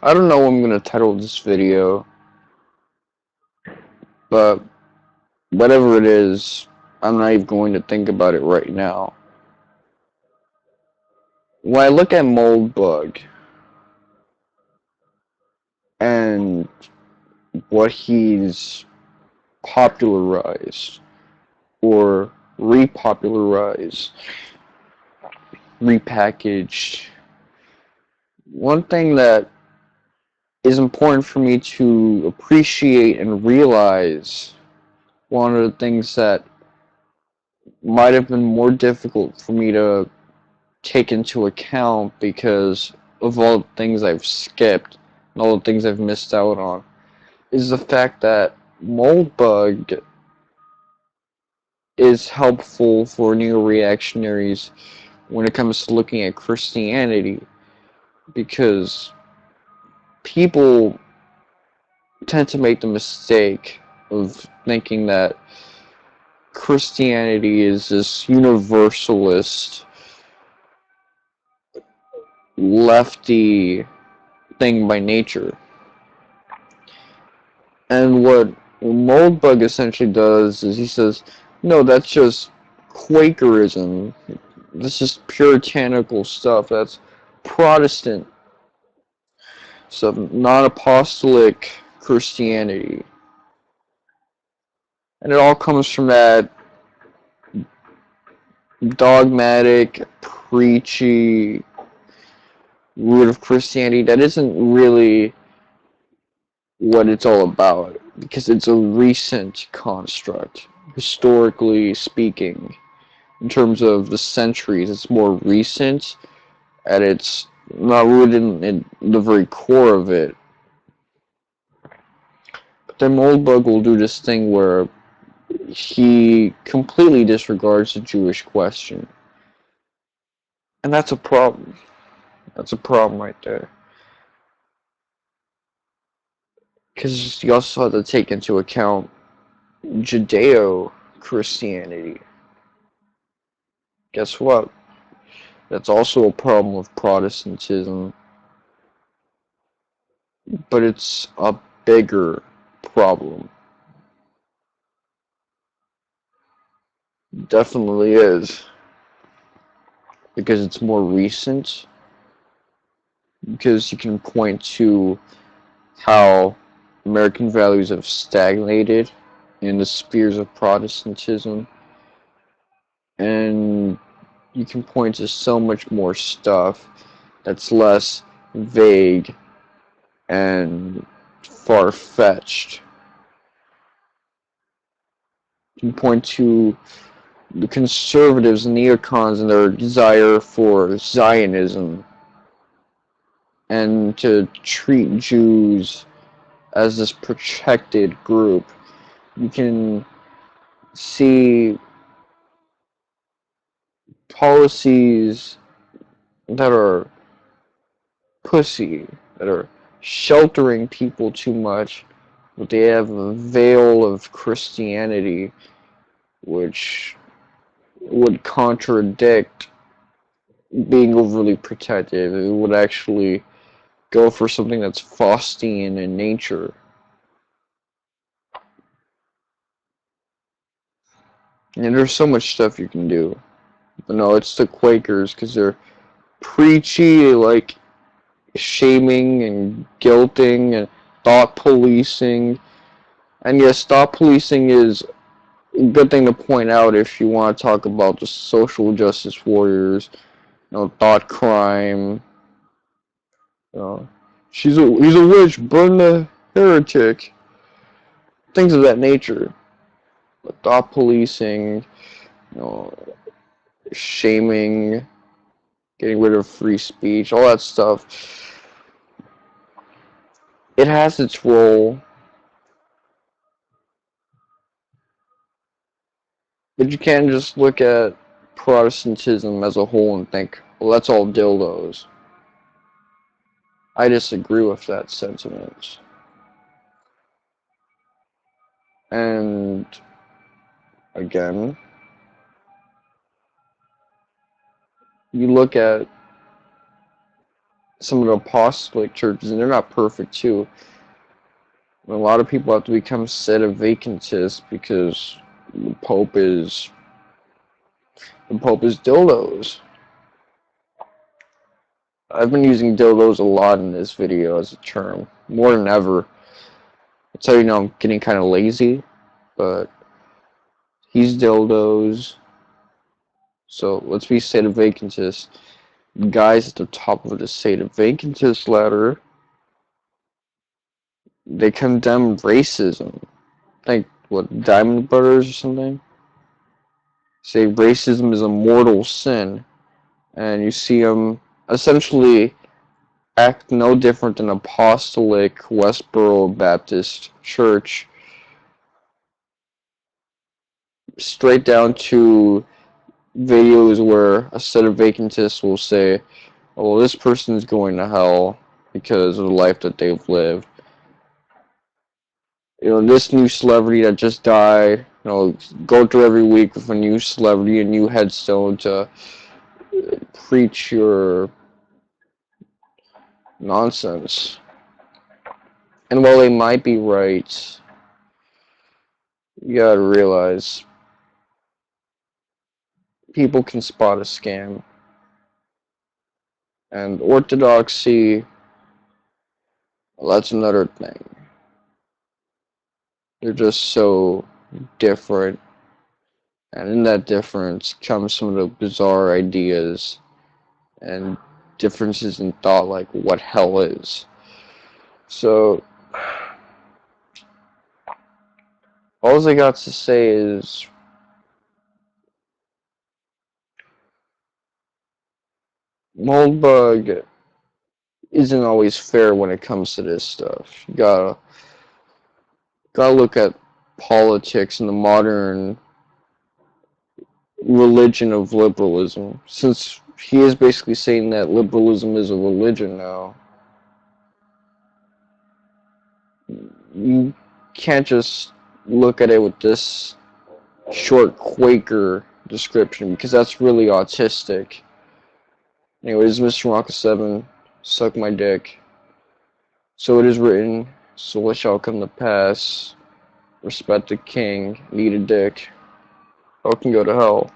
I don't know what I'm gonna title this video, but whatever it is, I'm not even going to think about it right now. When I look at Moldbug and what he's popularized or repopularized, repackaged, one thing that is important for me to appreciate and realize, one of the things that might have been more difficult for me to take into account because of all the things I've skipped and all the things I've missed out on, is the fact that Moldbug is helpful for neo-reactionaries when it comes to looking at Christianity, because people tend to make the mistake of thinking that Christianity is this universalist, lefty thing by nature. And what Moldbug essentially does is he says, no, that's just Quakerism. This is puritanical stuff. That's Protestant stuff, non-apostolic Christianity. And it all comes from that dogmatic, preachy root of Christianity that isn't really what it's all about, because it's a recent construct, historically speaking. In terms of the centuries, it's more recent, and it's not rooted in the very core of it. But then Moldbug will do this thing where he completely disregards the Jewish question. And that's a problem. That's a problem right there. Because you also have to take into account Judeo-Christianity. Guess what? That's also a problem with Protestantism, but it's a bigger problem. Definitely is, because it's more recent, because you can point to how American values have stagnated in the spheres of Protestantism, and you can point to so much more stuff that's less vague and far-fetched. You can point to the conservatives and neocons and their desire for Zionism, and to treat Jews as this protected group. You can see policies that are pussy, that are sheltering people too much, but they have a veil of Christianity which would contradict being overly protective. It would actually go for something that's Faustian in nature. And there's so much stuff you can do. But no, it's the Quakers, because they're preachy, like shaming and guilting and thought policing. And yes, thought policing is a good thing to point out if you want to talk about the social justice warriors. Thought crime. You know, he's a witch, burn the heretic. Things of that nature. But thought policing, you know, shaming, getting rid of free speech, all that stuff. It has its role, but you can't just look at Protestantism as a whole and think, well, that's all dildos. I disagree with that sentiment. And again, you look at some of the apostolic churches, and they're not perfect too. And a lot of people have to become sedevacantist because the Pope is dildos. I've been using dildos a lot in this video as a term, more than ever. That's how you know I'm getting kind of lazy, but he's dildos. So let's be sedevacantist. Guys at the top of the sedevacantist ladder, they condemn racism. Like, what, Diamond Brothers or something? Say racism is a mortal sin. And you see them essentially act no different than Apostolic Westboro Baptist Church, straight down to videos where a sedevacantist will say, oh, well, this person's going to hell because of the life that they've lived. You know, this new celebrity that just died, you know, go through every week with a new celebrity, a new headstone to preach your nonsense. And while they might be right, you gotta realize people can spot a scam. And orthodoxy, well, that's another thing. They're just so different. And in that difference comes some of the bizarre ideas and differences in thought, like what hell is. So, all I got to say is, Moldbug isn't always fair when it comes to this stuff. You gotta look at politics and the modern religion of liberalism, since he is basically saying that liberalism is a religion now. You can't just look at it with this short Quaker description, because that's really autistic. Anyways, Mr. Wonka 7, suck my dick. So it is written, so it shall come to pass. Respect the king, need a dick. Or can go to hell.